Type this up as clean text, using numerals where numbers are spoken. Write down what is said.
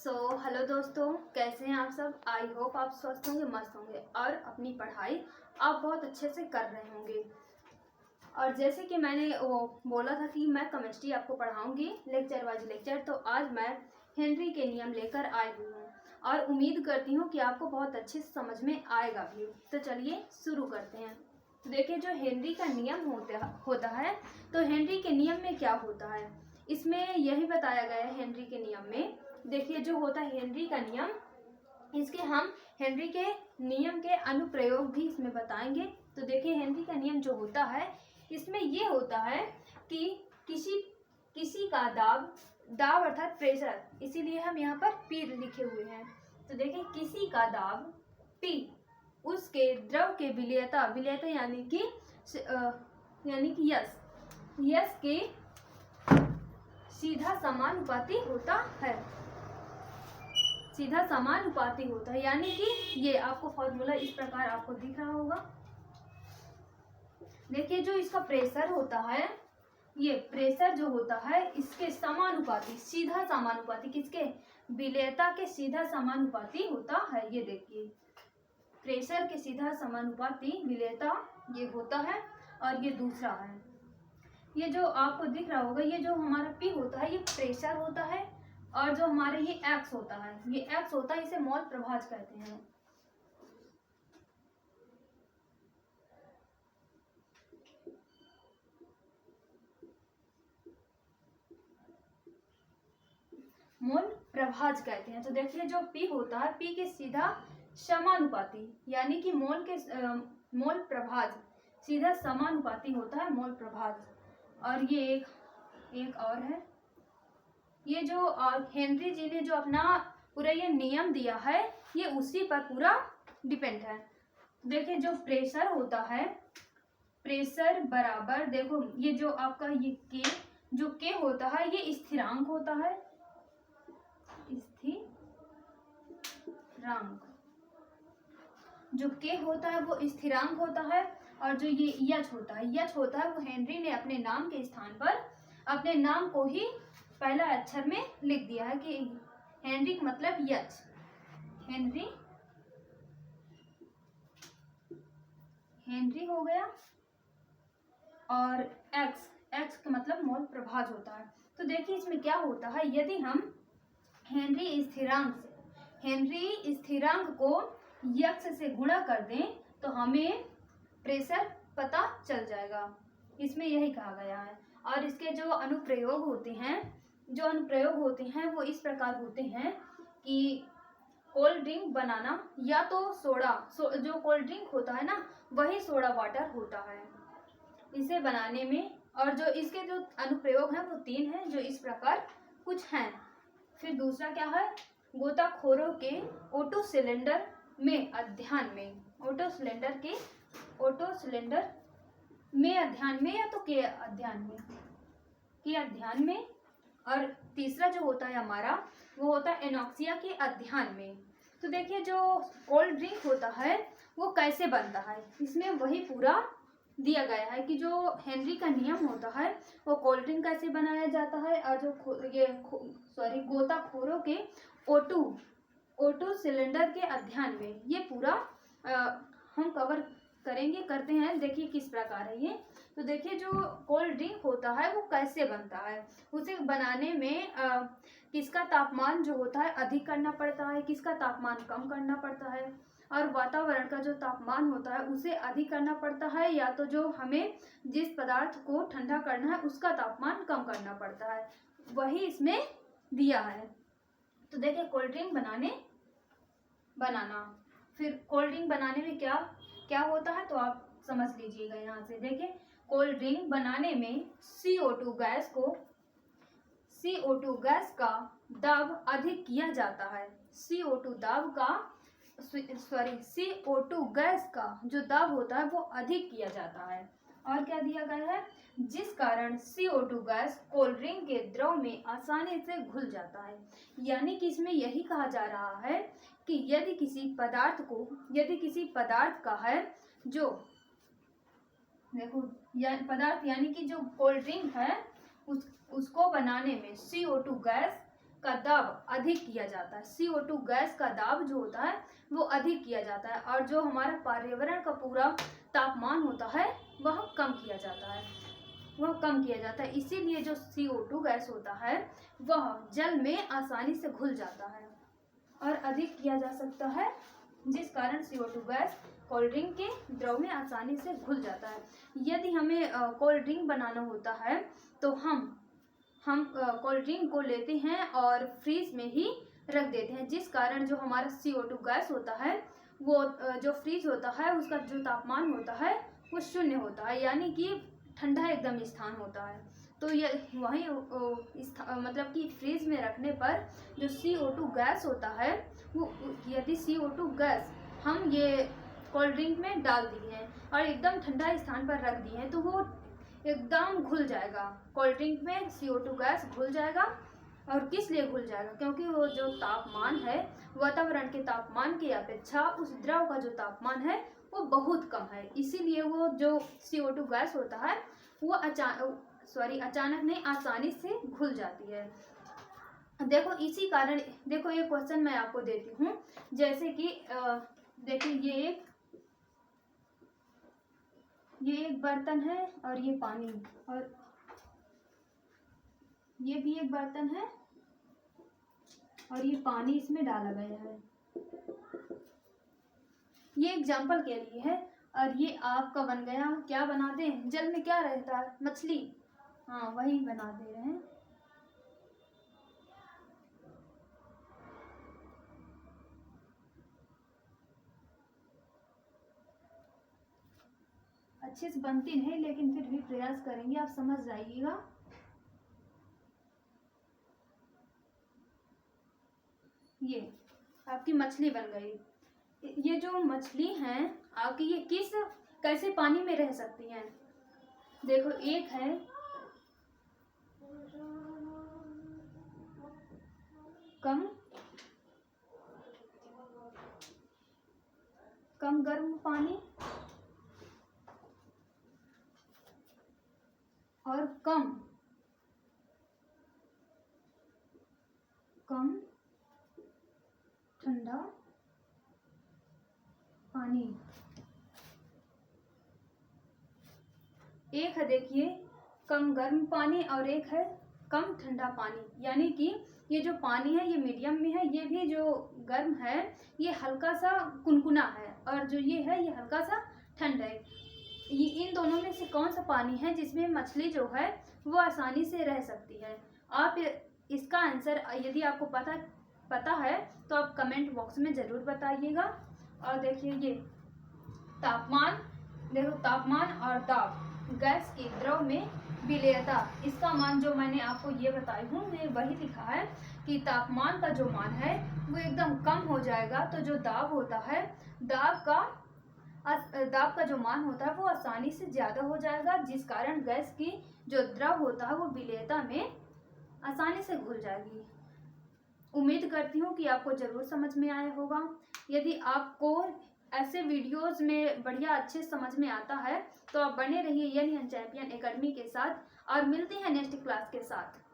Hello दोस्तों, कैसे हैं आप सब। आई होप आप स्वस्थ होंगे, मस्त होंगे और अपनी पढ़ाई आप बहुत अच्छे से कर रहे होंगे। और जैसे कि मैंने वो बोला था कि मैं केमिस्ट्री आपको पढ़ाऊंगी लेक्चर वाइज लेक्चर, तो आज मैं हेनरी के नियम लेकर आई हुई हूँ और उम्मीद करती हूँ कि आपको बहुत अच्छे से समझ में आएगा भी। तो चलिए शुरू करते हैं। तो देखिए, जो हेनरी का नियम होता है, तो हेनरी के नियम में क्या होता है, इसमें यही बताया गया है। हेनरी के नियम में देखिए, जो होता है हेनरी का नियम, इसके हम हेनरी के नियम के अनुप्रयोग भी इसमें बताएंगे। तो देखिए, हेनरी का नियम जो होता है, इसमें ये होता है कि किसी का दाब अर्थात प्रेशर, इसीलिए हम यहाँ पर पी लिखे हुए हैं। तो देखिए, किसी का दाब पी उसके द्रव के विलेयता यानी कि यस के सीधा समानुपाती होता है। सीधा समानुपाती होता है, यानी कि ये आपको फॉर्मूला इस प्रकार आपको दिख रहा होगा। देखिए, जो इसका प्रेशर होता है, ये प्रेशर जो होता है इसके समानुपाती, सीधा समानुपाती, किसके, विलेयता के सीधा समानुपाती होता है। ये देखिए, प्रेशर के सीधा समानुपाती विलेयता ये होता है। और ये दूसरा है, ये जो आपको दिख रहा होगा, ये जो हमारा P होता है ये प्रेशर होता है, और जो हमारे ये X होता है, ये X होता है, इसे मोल प्रभाज कहते हैं। मोल प्रभाज कहते हैं। तो देखिए, जो P होता है, P के सीधा समानुपाती, यानी कि मोल प्रभाज सीधा समानुपाती होता है, मोल प्रभाज। और ये एक और है, ये जो हेनरी जी ने जो अपना पूरा ये नियम दिया है, ये उसी पर पूरा डिपेंड है। देखिए, जो प्रेशर होता है, प्रेशर बराबर, देखो ये जो आपका ये के होता है, ये स्थिरांक होता है, स्थिरांक। जो के होता है वो स्थिरांक होता है, और जो ये यच होता है वो हेनरी ने अपने नाम के स्थान पर अपने नाम को ही पहला अक्षर में लिख दिया है कि हेनरी मतलब यच, हेनरी हो गया। और एक्स का मतलब मोल प्रभाज होता है। तो देखिए, इसमें क्या होता है, यदि हम हेनरी स्थिरांक को यक्स से गुणा कर दें तो हमें प्रेशर पता चल जाएगा। इसमें यही कहा गया है। और इसके जो अनुप्रयोग होते हैं वो इस प्रकार होते हैं कि कोल्ड ड्रिंक बनाना, या तो जो कोल्ड ड्रिंक होता है ना, वही सोडा वाटर होता है इसे बनाने में। और जो इसके जो अनुप्रयोग हैं वो 3 हैं, जो इस प्रकार कुछ हैं। फिर दूसरा क्या है, गोताखोरों के ऑटो सिलेंडर में अध्ययन में, ऑटो सिलेंडर में अध्ययन में, या तो के अध्ययन में। और तीसरा जो होता है हमारा, वो होता है एनॉक्सिया के अध्ययन में। तो देखिए, जो कोल्ड ड्रिंक होता है वो कैसे बनता है, इसमें वही पूरा दिया गया है कि जो हेनरी का नियम होता है वो कोल्ड ड्रिंक कैसे बनाया जाता है, और जो गोताखोरों के ऑटो सिलेंडर के अध्ययन में, ये पूरा हम कवर करते हैं। देखिए किस प्रकार है ये। तो देखिए, जो कोल्ड ड्रिंक होता है वो कैसे बनता है, उसे बनाने में किसका तापमान जो होता है अधिक करना पड़ता है, किसका तापमान कम करना पड़ता है, और वातावरण का जो तापमान होता है उसे अधिक करना पड़ता है, या तो जो हमें जिस पदार्थ को ठंडा करना है उसका तापमान कम करना पड़ता है, वही इसमें दिया है। तो देखिए, कोल्ड ड्रिंक बनाना, फिर कोल्ड ड्रिंक बनाने में क्या होता है, तो आप समझ लीजिएगा यहाँ से। देखिए, कोल्ड ड्रिंक बनाने में CO2 गैस का दाब अधिक किया जाता है। CO2 गैस का जो दाब होता है वो अधिक किया जाता है। और क्या दिया गया है, जिस कारण CO2 गैस कोल्ड ड्रिंक के द्रव में आसानी से घुल जाता है। यानी कि इसमें यही कहा जा रहा है कि यदि किसी पदार्थ का है जो, देखो पदार्थ यानी कि जो कोल्ड ड्रिंक है उसको बनाने में CO2 गैस का दाब अधिक किया जाता है। CO2 गैस का दाब जो होता है वो अधिक किया जाता है, और जो हमारा पर्यावरण का पूरा तापमान होता है वह कम किया जाता है। इसीलिए जो CO2 गैस होता है वह जल में आसानी से घुल जाता है और अधिक किया जा सकता है, जिस कारण CO2 गैस कोल्ड ड्रिंक के द्रव में आसानी से घुल जाता है। यदि हमें कोल्ड ड्रिंक बनाना होता है तो हम कोल्ड ड्रिंक को लेते हैं और फ्रीज में ही रख देते हैं, जिस कारण जो हमारा CO2 गैस होता है वो जो फ्रीज होता है उसका जो तापमान होता है वो शून्य होता है, यानी कि ठंडा एकदम स्थान होता है। तो ये वही मतलब कि फ्रीज में रखने पर जो CO2 गैस होता है वो, यदि CO2 गैस हम ये कोल्ड ड्रिंक में डाल दिए हैं और एकदम ठंडा स्थान पर रख दिए हैं तो वो एकदम घुल जाएगा। कोल्ड ड्रिंक में CO2 गैस घुल जाएगा। और किस लिए घुल जाएगा? क्योंकि वो जो तापमान है वातावरण के तापमान की अपेक्षा उस द्रव का जो तापमान है वो बहुत कम है, इसीलिए वो जो CO2 गैस होता है वो अचानक नहीं, आसानी से घुल जाती है। देखो इसी कारण, देखो ये क्वेश्चन मैं आपको देती हूँ, जैसे कि देखिए ये एक बर्तन है और ये पानी, और ये भी एक बर्तन है और ये पानी इसमें डाला गया है। ये एग्जाम्पल के लिए है। और ये आपका बन गया, क्या बनाते हैं जल में, क्या रहता है? मछली, हाँ वही बना दे रहे हैं। अच्छे से बनती नहीं लेकिन फिर भी प्रयास करेंगे, आप समझ जाइएगा। ये आपकी मछली बन गई। ये जो मछली हैं आपकी, ये कैसे पानी में रह सकती हैं? देखो एक है कम गर्म पानी और कम ठंडा पानी। एक है देखिए कम गर्म पानी और एक है कम ठंडा पानी, यानी कि ये जो पानी है ये मीडियम में है, ये भी जो गर्म है ये हल्का सा कुनकुना है, और जो ये है ये हल्का सा ठंडा है। ये इन दोनों में से कौन सा पानी है जिसमें मछली जो है वो आसानी से रह सकती है? आप इसका आंसर यदि आपको पता है तो आप कमेंट बॉक्स में ज़रूर बताइएगा। और देखिए ये तापमान, देखो तापमान और दाब गैस के द्रव में विलेयता, इसका मान जो मैंने आपको ये बताई हूँ ये वही लिखा है कि तापमान का जो मान है वो एकदम कम हो जाएगा, तो जो दाब होता है दाब का जो मान होता है वो आसानी से ज़्यादा हो जाएगा, जिस कारण गैस की जो द्रव होता है वो विलेयता में आसानी से घुल जाएगी। उम्मीद करती हूँ कि आपको ज़रूर समझ में आया होगा। यदि आपको ऐसे वीडियोस में बढ़िया अच्छे समझ में आता है तो आप बने रहिए यन चैंपियन एकेडमी के साथ, और मिलते हैं नेक्स्ट क्लास के साथ।